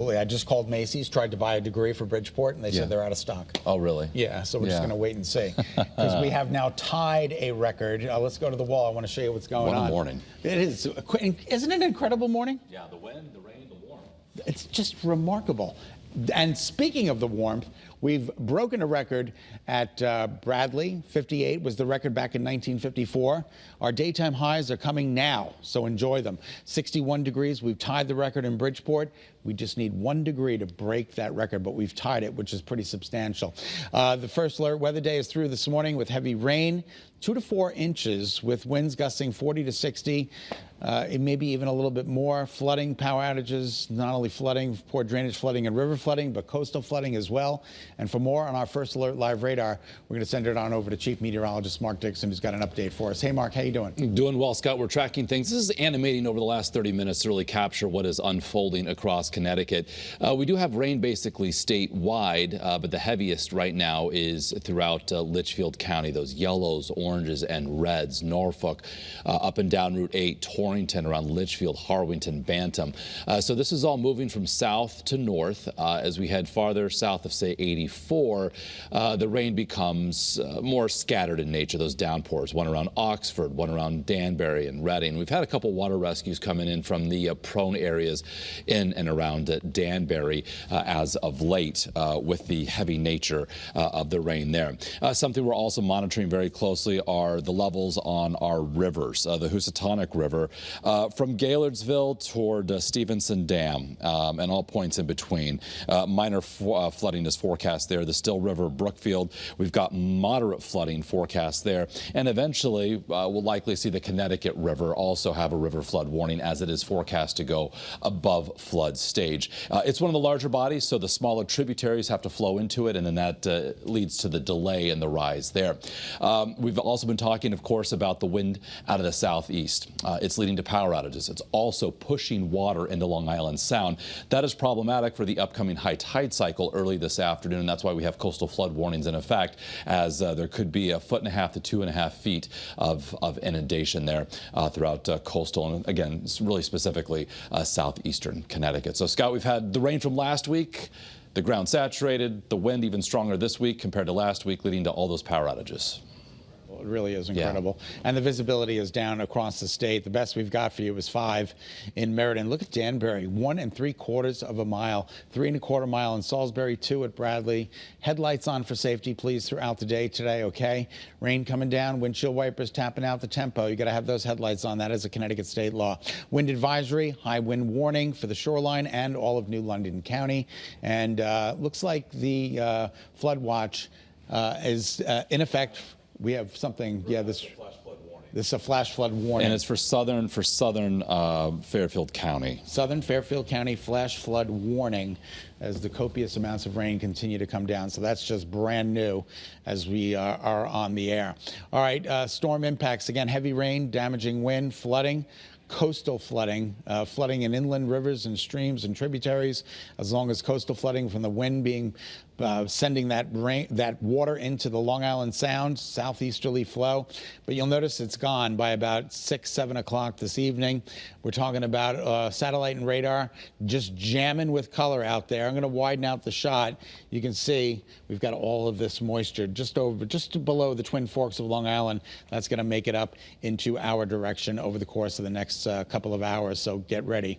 I just called Macy's, tried to buy a degree for Bridgeport, and they said they're out of stock. Oh, really? Yeah, so we're just going to wait and see. Because we have now tied a record. Let's go to the wall. I want to show you what's going on. What a morning. It is. Isn't it an incredible morning? Yeah, the wind, the rain, the warmth. It's just remarkable. And speaking of the warmth, we've broken a record at Bradley. 58 was the record back in 1954. Our daytime highs are coming now, so enjoy them. 61 degrees. We've tied the record in Bridgeport. We just need 1 degree to break that record, but we've tied it, which is pretty substantial. The first alert weather day is through this morning with heavy rain, 2 to 4 inches, with winds gusting 40 to 60. It may be even a little bit more. Flooding, power outages, not only flooding, poor drainage flooding and river flooding, but coastal flooding as well. And for more on our first alert live radar, we're going to send it on over to Chief Meteorologist Mark Dixon, who's got an update for us. Hey, Mark, how you doing? Doing well, Scott. We're tracking things. This is animating over the last 30 minutes to really capture what is unfolding across Connecticut. We do have rain basically statewide, but the heaviest right now is throughout Litchfield County. Those yellows, oranges, and reds. Norfolk, up and down Route 8, Torrington, around Litchfield, Harwington, Bantam. So this is all moving from south to north. As we head farther south of, say, 84, the rain becomes more scattered in nature, those downpours. One around Oxford, one around Danbury and Reading. We've had a couple water rescues coming in from the prone areas in and around Danbury as of late with the heavy nature of the rain there. Something we're also monitoring very closely are the levels on our rivers. The Housatonic River from Gaillardsville toward Stevenson Dam and all points in between. Minor flooding is forecast there. The Still River, Brookfield, we've got moderate flooding forecast there. And eventually we'll likely see the Connecticut River also have a river flood warning, as it is forecast to go above flood stage. It's one of the larger bodies, so the smaller tributaries have to flow into it, and then that leads to the delay in the rise there. We've also been talking, of course, about the wind out of the southeast. It's leading to power outages. It's also pushing water into Long Island Sound. That is problematic for the upcoming high tide cycle early this afternoon, and that's why we have coastal flood warnings in effect, as there could be 1.5 to 2.5 feet of inundation there throughout coastal, and again, really specifically southeastern Connecticut. So, Scott, we've had the rain from last week, the ground saturated, the wind even stronger this week compared to last week, leading to all those power outages. It really is incredible. Yeah. And the visibility is down across the state. The best we've got for you is 5 in Meriden. Look at Danbury, 1 3/4 mile, 3 1/4 mile in Salisbury, 2 at Bradley. Headlights on for safety, please, throughout the day today, okay? Rain coming down, windshield wipers tapping out the tempo. You got to have those headlights on. That is a Connecticut state law. Wind advisory, high wind warning for the shoreline and all of New London County. And looks like the flood watch is in effect. We have something, this is a flash flood warning. And it's for southern Fairfield County. Southern Fairfield County flash flood warning as the copious amounts of rain continue to come down. So that's just brand new as we are on the air. All right, storm impacts. Again, heavy rain, damaging wind, flooding. Coastal flooding, flooding in inland rivers and streams and tributaries, as long as coastal flooding from the wind being sending that water into the Long Island Sound, southeasterly flow. But you'll notice it's gone by about 6, 7 o'clock this evening. We're talking about satellite and radar just jamming with color out there. I'm going to widen out the shot. You can see we've got all of this moisture just below the Twin Forks of Long Island. That's going to make it up into our direction over the course of the next couple of hours. So get ready.